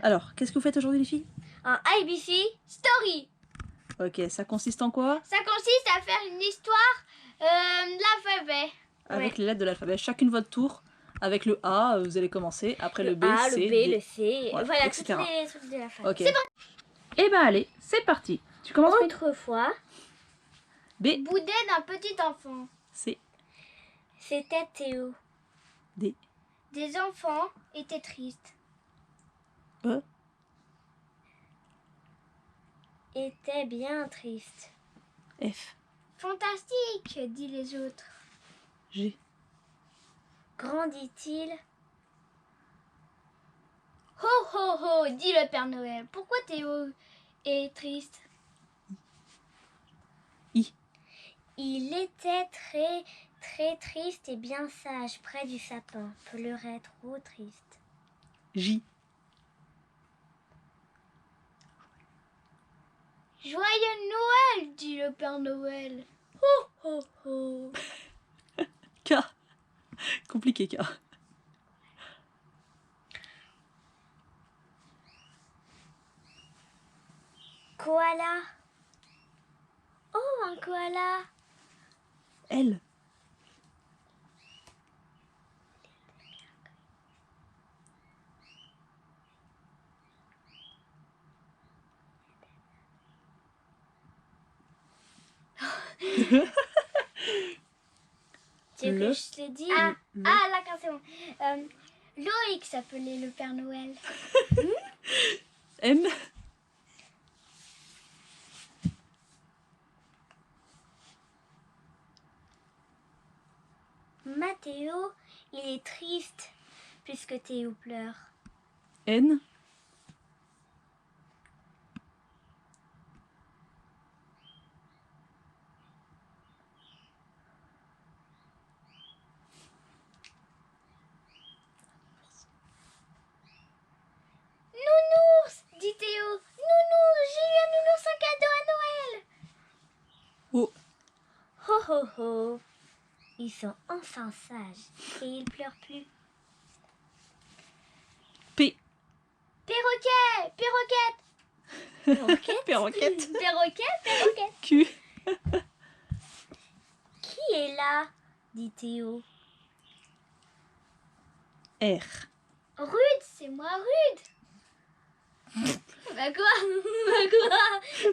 Alors, qu'est-ce que vous faites aujourd'hui les filles? Un ABC Story. Ok, ça consiste en quoi? Ça consiste à faire une histoire de l'alphabet. Avec les lettres de l'alphabet, chacune votre tour. Avec le A, vous allez commencer. Après le B, A, C, le B, D, le C, voilà toutes etc. les trucs de l'alphabet. Ok. C'est bon. Eh ben allez, c'est parti. Tu commences par Autrefois, B, boudait d'un petit enfant. C, C'était Théo. D, Des enfants étaient tristes. E, Étaient bien tristes. F, Fantastique, dit les autres. G, Grandit-il? Ho ho ho, dit le Père Noël. Pourquoi Théo est triste? I, Il était très triste et bien sage près du sapin. Pleurait trop triste. J, Joyeux Noël, dit le Père Noël. Ho ho ho. K. Compliqué K. Koala. Oh, un koala. L, Tu veux que je te dise? Ah, d'accord, c'est bon. Loïc s'appelait le Père Noël. M, Mathéo, il est triste puisque Théo pleure. N, Nounours, dit Théo. Nounours, j'ai eu un nounours, un cadeau à Noël. O, Ho ho ho. Ils sont enfin sages et ils pleurent plus. P, Perroquet, perroquette. Perroquette. Perroquet. Q, Qui est là? Dit Théo. R. Rude, c'est moi Rude. Bah quoi?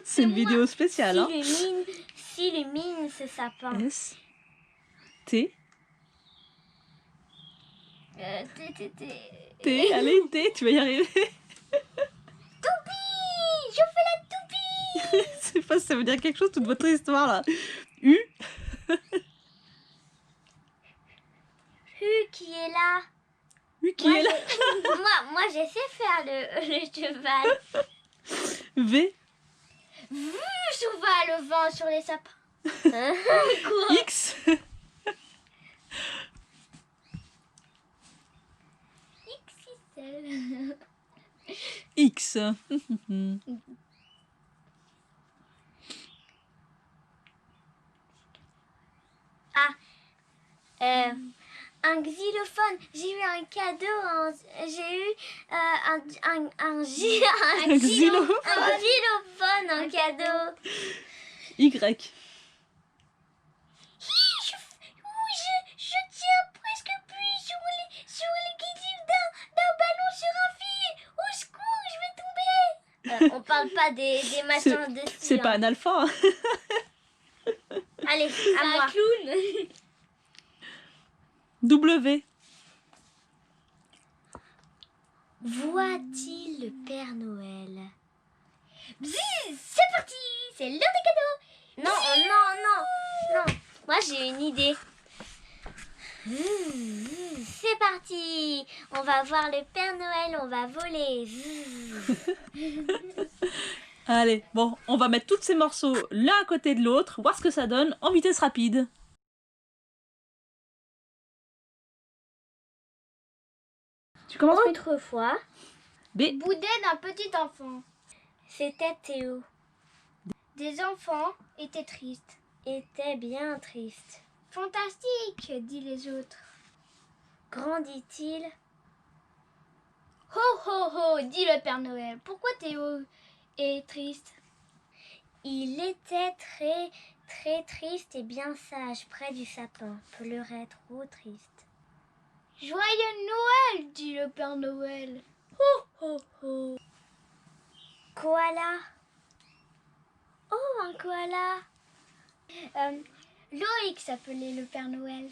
C'est une vidéo spéciale, hein. S'illumine ce sapin. S, T, T, allez, T, tu vas y arriver. Toupie, je fais la toupie. Je sais pas si ça veut dire quelque chose, toute votre histoire là. U, Qui est là? U qui est là. Moi je sais faire le cheval. V, Cheval au vent sur les sapins. Quoi? X, XXL. X. Un xylophone. J'ai eu un cadeau. J'ai eu un xylophone. Un cadeau. Y. Je tiens presque plus sur les guidilles d'un ballon sur un fil. Au secours, je vais tomber. On parle pas des machins de ski. C'est pas un alpha. Hein. Allez, à moi. Un clown. W. Voit-il le Père Noël? Bzzz, c'est parti. C'est l'heure des cadeaux. Non. Moi, j'ai une idée. C'est parti. On va voir le Père Noël, on va voler. Allez, bon, on va mettre tous ces morceaux l'un à côté de l'autre, voir ce que ça donne en vitesse rapide. Tu commences par Autrefois, B, boudait d'un petit enfant. C'était Théo. Des enfants étaient tristes. Étaient bien tristes. Fantastique, dit les autres. Grandit-il? Ho ho ho, dit le Père Noël. Pourquoi Théo est triste? Il était très très triste et bien sage près du sapin. Pleurait trop triste. Joyeux Noël, dit le Père Noël. Ho ho ho. Koala. Oh, un koala. Loïc s'appelait le Père Noël.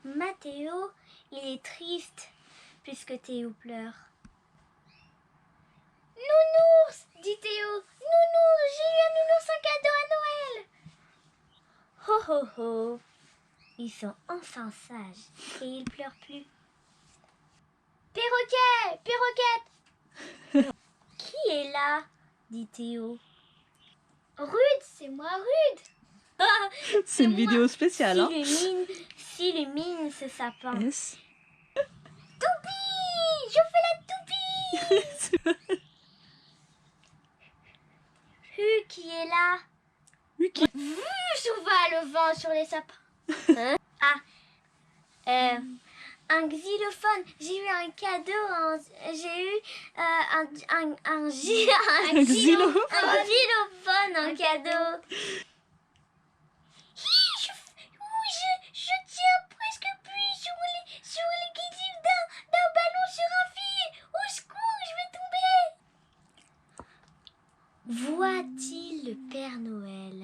Mathéo, il est triste puisque Théo pleure. Nounours, dit Théo. Nounours, j'ai eu un nounours un cadeau à Noël. Ho ho ho. Ils sont enfin sages et ils pleurent plus. Perroquet, perroquette. Qui est là? Dit Théo. Rude, c'est moi Rude. C'est une vidéo spéciale, hein. S'illumine ce sapin. Yes. Toupie, je fais la toupie. Qui est là? Huki. Souva le vent sur les sapins. Un xylophone. J'ai eu un cadeau. J'ai eu un xylophone en cadeau. Je tiens presque plus sur les guidilles d'un ballon sur un fil. Au secours, je vais tomber. Voit-il le Père Noël?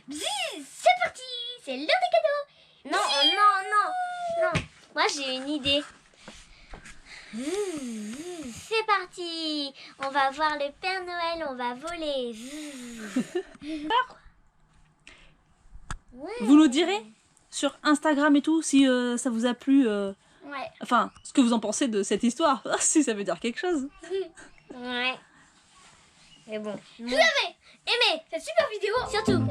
Bzzz, c'est parti, c'est l'heure des cadeaux. Non. Moi j'ai une idée. C'est parti. On va voir le Père Noël, on va voler. Ouais. Vous nous direz sur Instagram et tout si ça vous a plu. Ouais. Enfin, ce que vous en pensez de cette histoire. Si ça veut dire quelque chose. Ouais. Mais bon. Vous avez aimé cette super vidéo? Surtout.